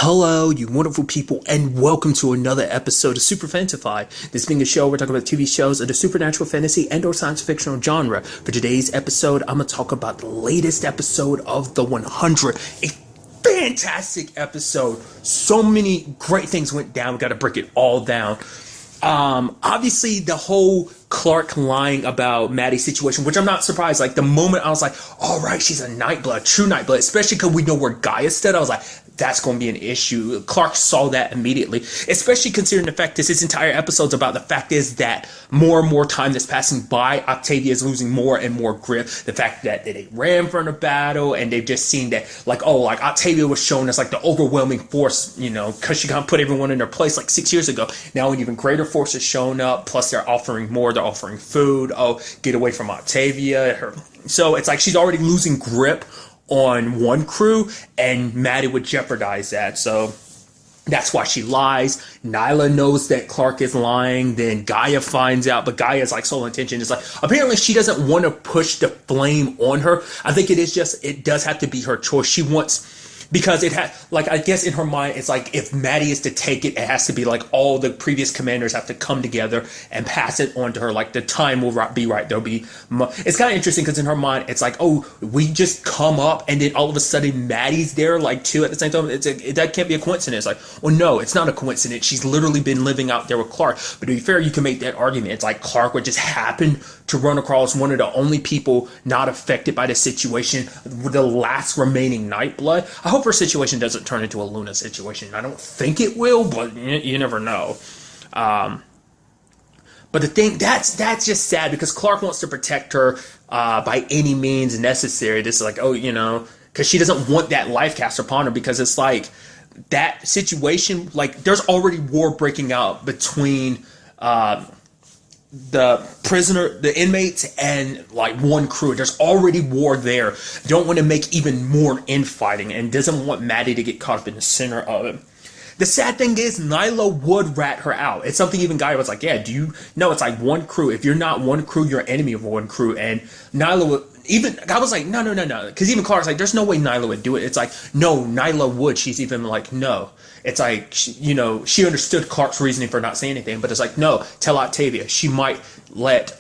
Hello, you wonderful people, and welcome to another episode of Super-Fanta-Fi. This being a show, we're talking about TV shows of the supernatural, fantasy, and or science fictional genre. For today's episode, I'm going to talk about the latest episode of The 100. A fantastic episode. So many great things went down. We got to break it all down. Obviously, the whole Clark lying about Maddie's situation, which I'm not surprised. Like, the moment I was like, all right, she's a Nightblood, true Nightblood, especially because we know where Gaia stood, I was like, that's going to be an issue. Clark saw that immediately, especially considering the fact this entire episode's about the fact is that more and more time that's passing by, Octavia is losing more and more grip. The fact that they ran from the battle and they've just seen that, like, oh, like Octavia was showing us like the overwhelming force, you know, because she kind of put everyone in their place like 6 years ago. Now an even greater force is showing up, plus they're offering more, they're offering food. Oh, get away from Octavia. So it's like she's already losing grip on one crew, and Maddie would jeopardize that. So that's why she lies. Nyla knows that Clark is lying. Then Gaia finds out, but Gaia's like sole intention is like, apparently she doesn't want to push the flame on her. I think it is just, it does have to be her choice. She wants, because it had, like, I guess in her mind, it's like, if Maddie is to take it, it has to be like all the previous commanders have to come together and pass it on to her. Like, the time will be right. There'll be, it's kind of interesting because in her mind, it's like, oh, we just come up and then all of a sudden Maddie's there, like, too, at the same time. That can't be a coincidence. Like, well, no, it's not a coincidence. She's literally been living out there with Clark. But to be fair, you can make that argument. It's like Clark would just happen to run across one of the only people not affected by the situation, the last remaining Nightblood. I hope her situation doesn't turn into a Luna situation. I don't think it will, but you never know. But the thing, that's just sad because Clark wants to protect her by any means necessary. This is like, oh, you know, because she doesn't want that life cast upon her, because it's like that situation, like there's already war breaking out between the prisoner, the inmates, and like one crew. There's already war there. Don't want to make even more infighting, and doesn't want Maddie to get caught up in the center of it. The sad thing is, Nyla would rat her out. It's something even Gaia was like, yeah, do you know, it's like one crew. If you're not one crew, you're an enemy of one crew. And Nyla would, even, I was like, no. Because even Clark's like, there's no way Nyla would do it. It's like, no, Nyla would. She's even like, no. It's like, you know, she understood Clark's reasoning for not saying anything, but it's like, no, tell Octavia. She might let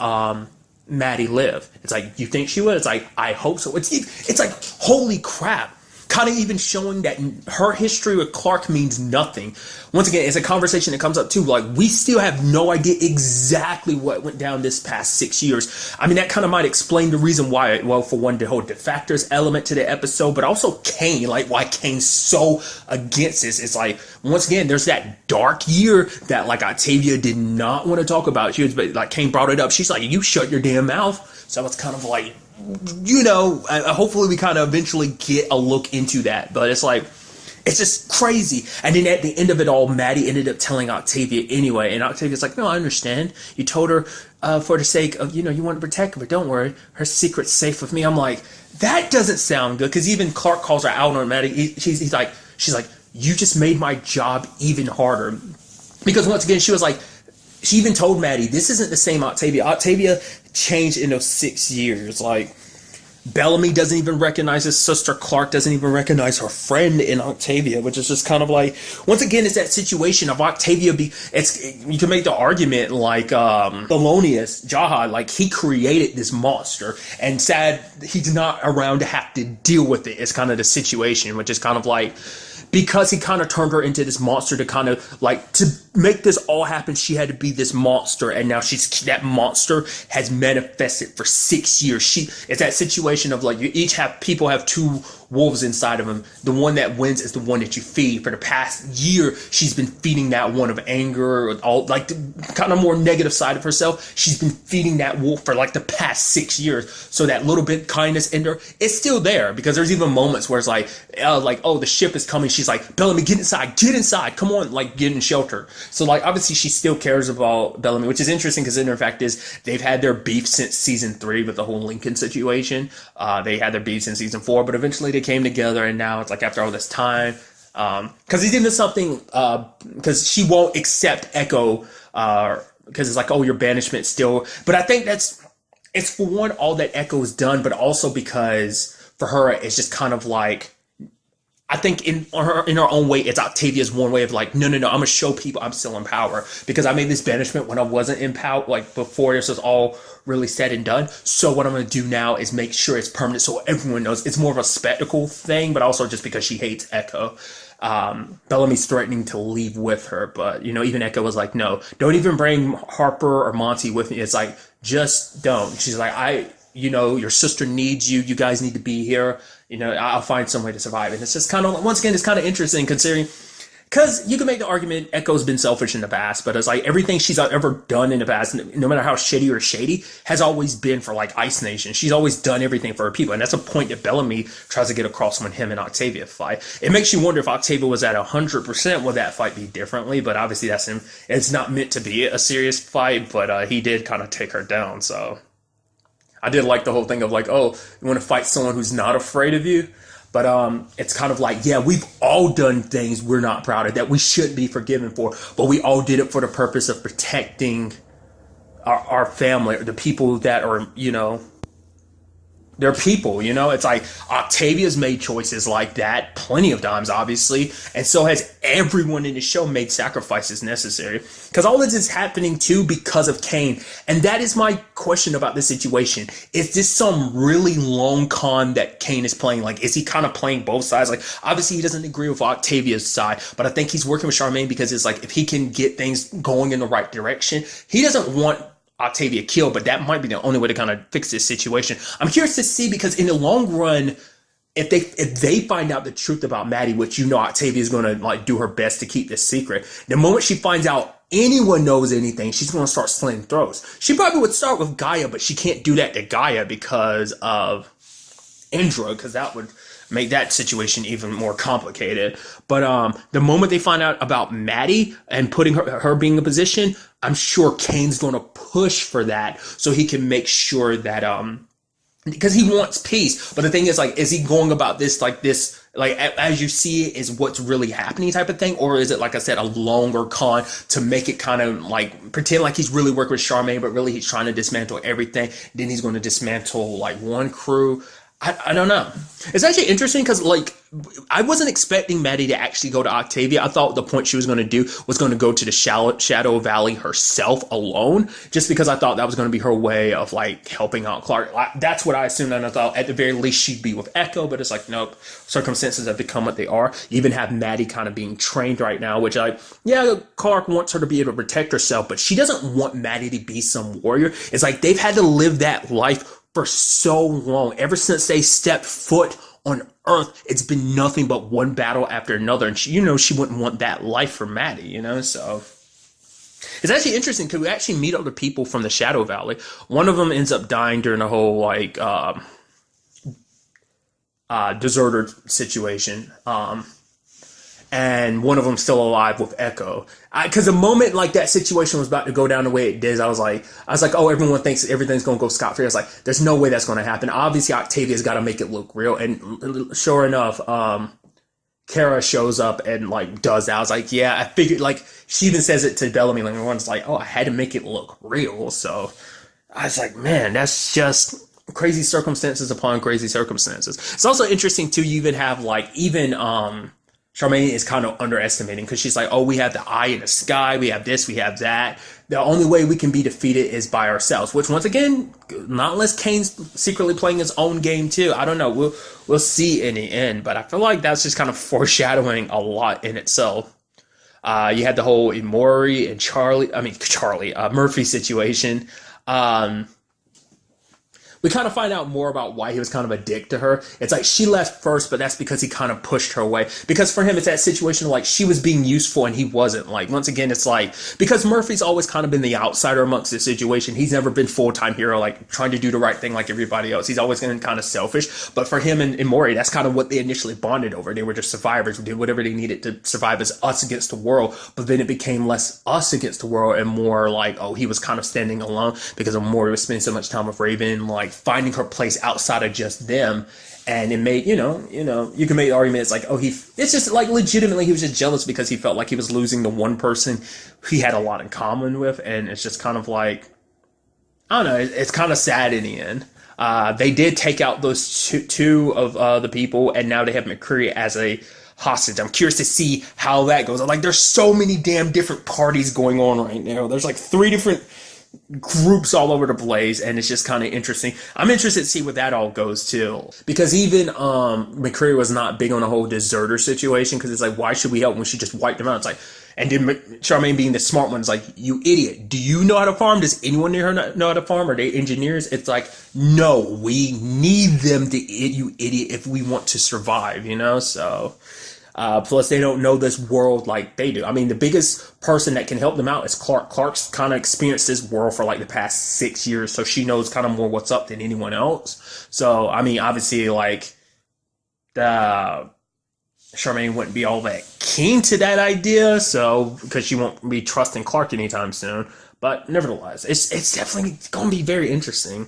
Maddie live. It's like, you think she would? It's like, I hope so. It's like, holy crap. Kind of even showing that her history with Clark means nothing. Once again, it's a conversation that comes up too. Like, we still have no idea exactly what went down this past 6 years. I mean, that kind of might explain the reason why, well, for one, the whole defectors element to the episode, but also Kane, like why Kane's so against this. It's like, once again, there's that dark year that like Octavia did not want to talk about. She was, but like Kane brought it up. She's like, you shut your damn mouth. So it's kind of like, you know, hopefully we kind of eventually get a look into that. But it's like, it's just crazy. And then at the end of it all, Maddie ended up telling Octavia anyway. And Octavia's like, no, I understand. You told her for the sake of, you know, you want to protect her, but don't worry. Her secret's safe with me. I'm like, that doesn't sound good. Because even Clark calls her out on Maddie. She's like, you just made my job even harder. Because once again, she was like, she even told Maddie, this isn't the same Octavia. Octavia changed in those 6 years. Like, Bellamy doesn't even recognize his sister. Clark doesn't even recognize her friend in Octavia, which is just kind of like, once again, it's that situation of Octavia you can make the argument like Thelonious Jaha, like he created this monster, and sad he's not around to have to deal with it. It's kind of the situation, which is kind of like, because he kind of turned her into this monster to kind of like, to make this all happen, she had to be this monster, and now that monster has manifested for 6 years. It's that situation of like, people have two wolves inside of them. The one that wins is the one that you feed. For the past year, she's been feeding that one of anger, all like the kind of more negative side of herself. She's been feeding that wolf for like the past 6 years. So that little bit kindness in her is still there, because there's even moments where it's like, oh, the ship is coming. She's like, Bellamy, get inside, come on, like get in shelter. So like, obviously she still cares about Bellamy, which is interesting because the fact is they've had their beef since season 3 with the whole Lincoln situation. They had their beef since season 4, but eventually they came together, and now it's like after all this time, because he's even something, because she won't accept Echo, because it's like, oh, your banishment still. But I think it's for one, all that Echo has done, but also because for her it's just kind of like, I think in her own way, it's Octavia's one way of like, no, I'm gonna show people I'm still in power because I made this banishment when I wasn't in power, like before this was all really said and done. So what I'm gonna do now is make sure it's permanent, so everyone knows. It's more of a spectacle thing, but also just because she hates Echo. Bellamy's threatening to leave with her, but even Echo was like, no, don't even bring Harper or Monty with me. It's like, just don't. She's like, your sister needs you. You guys need to be here. I'll find some way to survive. And it's just kind of, once again, it's kind of interesting considering, because you can make the argument Echo's been selfish in the past, but it's like everything she's ever done in the past, no matter how shitty or shady, has always been for like Ice Nation. She's always done everything for her people. And that's a point that Bellamy tries to get across when him and Octavia fight. It makes you wonder if Octavia was at 100%, would that fight be differently? But obviously that's him. It's not meant to be a serious fight, but he did kind of take her down. So I did like the whole thing of like, oh, you want to fight someone who's not afraid of you? But it's kind of like, yeah, we've all done things we're not proud of that we should be forgiven for, but we all did it for the purpose of protecting our family, or the people that are, they're people, It's like Octavia's made choices like that plenty of times, obviously, and so has everyone in the show made sacrifices necessary. Because all this is happening too because of Kane, and that is my question about this situation. Is this some really long con that Kane is playing? Like, is he kind of playing both sides? Like, obviously he doesn't agree with Octavia's side, but I think he's working with Charmaine because it's like if he can get things going in the right direction, he doesn't want Octavia killed, but that might be the only way to kind of fix this situation. I'm curious to see, because in the long run, if they find out the truth about Maddie, which Octavia is going to like do her best to keep this secret, the moment she finds out anyone knows anything, she's going to start slitting throats. She probably would start with Gaia, but she can't do that to Gaia because of Indra, because that would make that situation even more complicated. But the moment they find out about Maddie and putting her being in a position, I'm sure Kane's going to push for that so he can make sure that because he wants peace. But the thing is, like, is he going about this like as you see it is what's really happening type of thing, or is it, like I said, a longer con to make it kind of like pretend like he's really working with Charmaine, but really he's trying to dismantle everything. Then he's going to dismantle like one crew. I don't know. It's actually interesting because, like, I wasn't expecting Maddie to actually go to Octavia. I thought the point she was going to do was going to go to the Shadow Valley herself alone, just because I thought that was going to be her way of, like, helping out Clark. That's what I assumed, and I thought at the very least she'd be with Echo, but it's like, nope. Circumstances have become what they are. You even have Maddie kind of being trained right now, which, like, yeah, Clark wants her to be able to protect herself, but she doesn't want Maddie to be some warrior. It's like they've had to live that life for so long. Ever since they stepped foot on Earth, it's been nothing but one battle after another. And she wouldn't want that life for Maddie, So it's actually interesting because we actually meet other people from the Shadow Valley. One of them ends up dying during the whole, like, deserter situation. And one of them still alive with Echo. Because the moment like that situation was about to go down the way it did, I was like, oh, everyone thinks everything's going to go scot-free. I was like, there's no way that's going to happen. Obviously, Octavia's got to make it look real. And sure enough, Kara shows up and like does that. I was like, yeah, I figured. Like, she even says it to Bellamy. Like, everyone's like, oh, I had to make it look real. So I was like, man, that's just crazy circumstances upon crazy circumstances. It's also interesting too. You even have like Charmaine is kind of underestimating because she's like, oh, we have the eye in the sky, we have this, we have that. The only way we can be defeated is by ourselves, which once again, not unless Kane's secretly playing his own game too. I don't know. We'll see in the end, but I feel like that's just kind of foreshadowing a lot in itself. You had the whole Imori and Murphy situation. We kind of find out more about why he was kind of a dick to her. It's like she left first, but that's because he kind of pushed her away. Because for him, it's that situation like she was being useful and he wasn't. Like, once again, it's like, because Murphy's always kind of been the outsider amongst this situation. He's never been full-time hero, like trying to do the right thing like everybody else. He's always been kind of selfish. But for him and Mori, that's kind of what they initially bonded over. They were just survivors who did whatever they needed to survive as us against the world. But then it became less us against the world and more like, oh, he was kind of standing alone because Mori was spending so much time with Raven, like finding her place outside of just them. And it made, you can make the argument, it's like, oh, it's just like legitimately he was just jealous because he felt like he was losing the one person he had a lot in common with. And it's just kind of like, I don't know, it's kind of sad in the end. They did take out those two of the people, and now they have McCreary as a hostage. I'm curious to see how that goes. Like, there's so many damn different parties going on right now. There's like 3 different groups all over the place, and it's just kind of interesting. I'm interested to see what that all goes too, because even McCreary was not big on the whole deserter situation, because it's like, why should we help when she just wiped them out? It's like, and then Charmaine, being the smart one, is like, you idiot, do you know how to farm? Does anyone near her know how to farm? Are they engineers? It's like, no, we need them to, you idiot, if we want to survive, you know? So plus, they don't know this world like they do. I mean, the biggest person that can help them out is Clark. Clark's kind of experienced this world for like the past 6 years, so she knows kind of more what's up than anyone else. So, I mean, obviously, like, Charmaine wouldn't be all that keen to that idea, so, because she won't be trusting Clark anytime soon. But nevertheless, it's definitely going to be very interesting.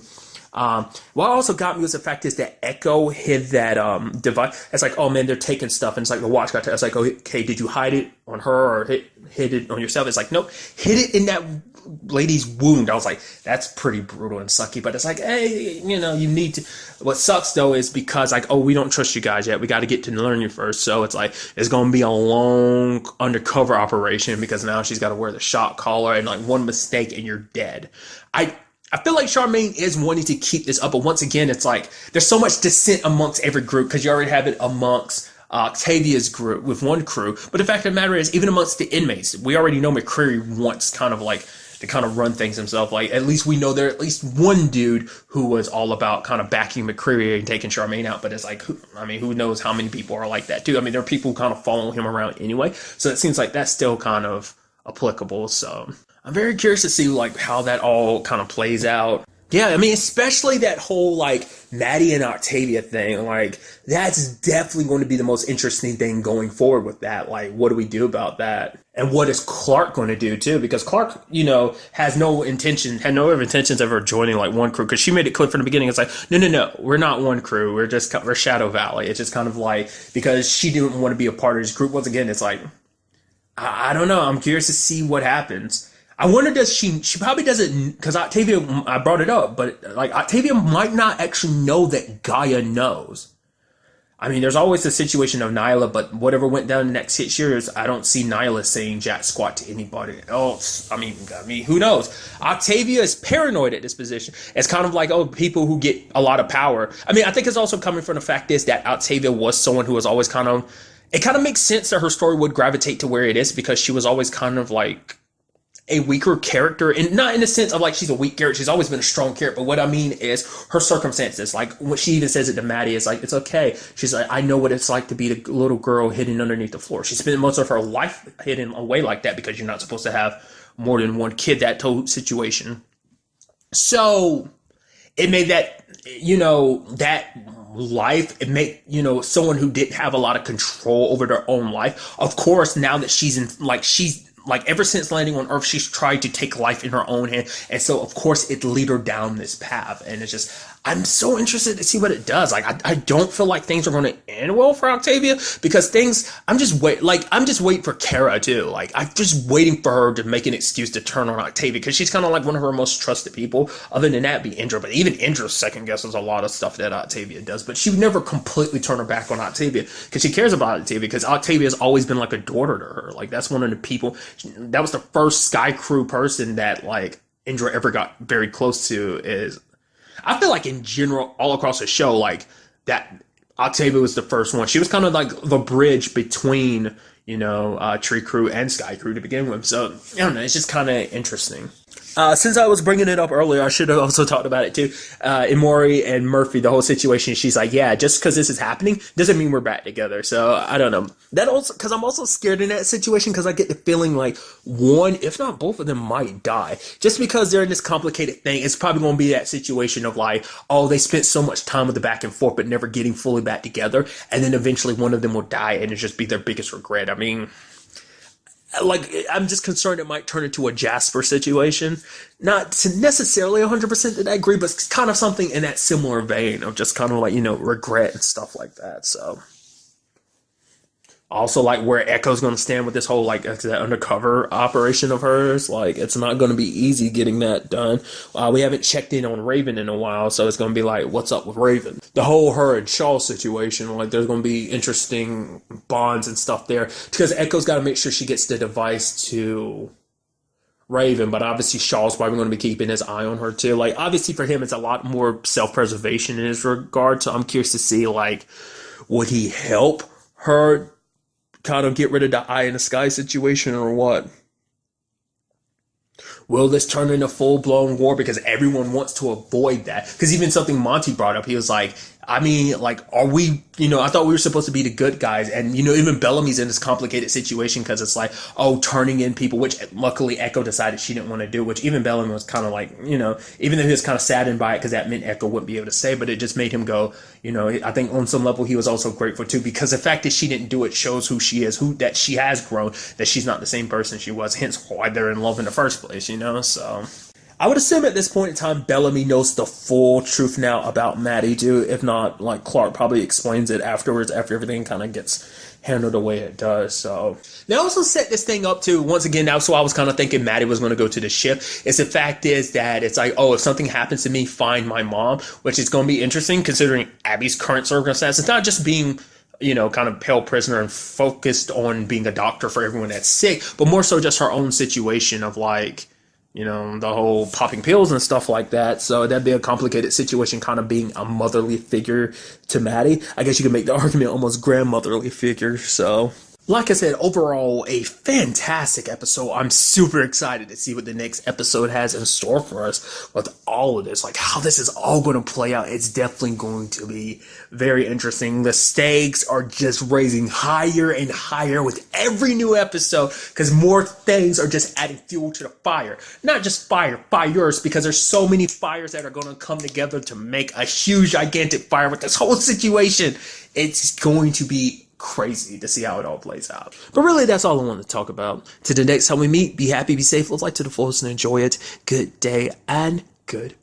What also got me was the fact is that Echo hid that device. It's like, oh man, they're taking stuff, and it's like the watch got to. It's like, okay, did you hide it on her or hid it on yourself? It's like, nope, hid it in that lady's wound. I was like, that's pretty brutal and sucky, but it's like, hey, you know, you need to. What sucks though is because like, oh, we don't trust you guys yet. We got to get to learn you first. So it's like, it's going to be a long undercover operation, because now she's got to wear the shock collar, and like one mistake and you're dead. I feel like Charmaine is wanting to keep this up, but once again, it's like there's so much dissent amongst every group, because you already have it amongst Octavia's group with one crew. But the fact of the matter is, even amongst the inmates, we already know McCreary wants kind of like to kind of run things himself. Like, at least we know there at least one dude who was all about kind of backing McCreary and taking Charmaine out. But it's like, who knows how many people are like that too? I mean, there are people who kind of follow him around anyway. So it seems like that's still kind of applicable. So I'm very curious to see like how that all kind of plays out. Yeah, I mean, especially that whole like Maddie and Octavia thing, like that's definitely going to be the most interesting thing going forward with that. Like, what do we do about that? And what is Clark going to do too? Because Clark, you know, had no intentions of her joining like one crew, because she made it clear from the beginning. It's like, no, we're not one crew. We're Shadow Valley. It's just kind of like, because she didn't want to be a part of this group. Once again, it's like, I don't know. I'm curious to see what happens. I wonder, does she probably doesn't, because Octavia, I brought it up, but like Octavia might not actually know that Gaia knows. I mean, there's always the situation of Nyla, but whatever went down the next 6 years, I don't see Nyla saying jack squat to anybody else. I mean, who knows? Octavia is paranoid at this position. It's kind of like, oh, people who get a lot of power. I mean, I think it's also coming from the fact is that Octavia was someone who was always kind of, it kind of makes sense that her story would gravitate to where it is, because she was always kind of like a weaker character, and not in the sense of like she's a weak character. She's always been a strong character, but what I mean is her circumstances. Like when she even says it to Maddie, it's like, it's okay. She's like, I know what it's like to be the little girl hidden underneath the floor. She spent most of her life hidden away like that, because you're not supposed to have more than one kid, that whole situation. So it made that, you know, that life, it made, you know, someone who didn't have a lot of control over their own life. Of course, now that she's ever since landing on Earth, she's tried to take life in her own hand. And so, of course, it lead her down this path. And it's just, I'm so interested to see what it does. Like, I don't feel like things are going to end well for Octavia, because I'm just waiting for Kara too. Like, I'm just waiting for her to make an excuse to turn on Octavia, because she's kind of like one of her most trusted people. Other than that, be Indra. But even Indra second guesses a lot of stuff that Octavia does. But she would never completely turn her back on Octavia, because she cares about Octavia, because Octavia has always been like a daughter to her. Like, that's one of the people, that was the first Sky Crew person that like Indra ever got very close to. Is, I feel like in general, all across the show, like that Octavia was the first one. She was kind of like the bridge between, you know, Tree Crew and Sky Crew to begin with. So, I don't know, it's just kind of interesting. Since I was bringing it up earlier, I should have also talked about it too. Imori and Murphy, the whole situation, she's like, yeah, just because this is happening doesn't mean we're back together. So I don't know. That also, because I'm also scared in that situation, because I get the feeling like one, if not both of them, might die. Just because they're in this complicated thing, it's probably going to be that situation of like, oh, they spent so much time with the back and forth, but never getting fully back together. And then eventually one of them will die, and it's just be their biggest regret. I mean, like, I'm just concerned it might turn into a Jasper situation. Not to necessarily 100% that I agree, but it's kind of something in that similar vein of just kind of like, you know, regret and stuff like that. So, also like where Echo's going to stand with this whole like that undercover operation of hers. Like, it's not going to be easy getting that done. We haven't checked in on Raven in a while, so it's going to be like, what's up with Raven? the whole her and Shaw situation, like there's going to be interesting bonds and stuff there because Echo's got to make sure she gets the device to Raven, but obviously Shaw's probably going to be keeping his eye on her too. Like obviously for him, it's a lot more self-preservation in his regard. So I'm curious to see like, would he help her kind of get rid of the eye in the sky situation or what? Will this turn into full-blown war? Because everyone wants to avoid that. Because even something Monty brought up, he was like, I mean, like, are we, I thought we were supposed to be the good guys. And, even Bellamy's in this complicated situation because it's like, oh, turning in people, which luckily Echo decided she didn't want to do, which even Bellamy was kind of like, even though he was kind of saddened by it because that meant Echo wouldn't be able to stay, but it just made him go, I think on some level he was also grateful too because the fact that she didn't do it shows who she is, that she has grown, that she's not the same person she was, hence why they're in love in the first place, so... I would assume at this point in time, Bellamy knows the full truth now about Maddie, too. If not, like, Clark probably explains it afterwards, after everything kind of gets handled the way it does, so. They also set this thing up, too. Once again, that's why I was kind of thinking Maddie was going to go to the ship. Is the fact is that it's like, oh, if something happens to me, find my mom, which is going to be interesting considering Abby's current circumstances. It's not just being... kind of pale prisoner and focused on being a doctor for everyone that's sick, but more so just her own situation of like, the whole popping pills and stuff like that. So that'd be a complicated situation, kind of being a motherly figure to Maddie. I guess you could make the argument almost grandmotherly figure. So, like I said, overall, a fantastic episode. I'm super excited to see what the next episode has in store for us with all of this. Like, how this is all going to play out. It's definitely going to be very interesting. The stakes are just raising higher and higher with every new episode because more things are just adding fuel to the fire. Not just fires, because there's so many fires that are going to come together to make a huge, gigantic fire with this whole situation. It's going to be crazy to see how it all plays out. But really, that's all I want to talk about. To the next time we meet, be happy, be safe, live life to the fullest, and enjoy it. Good day and good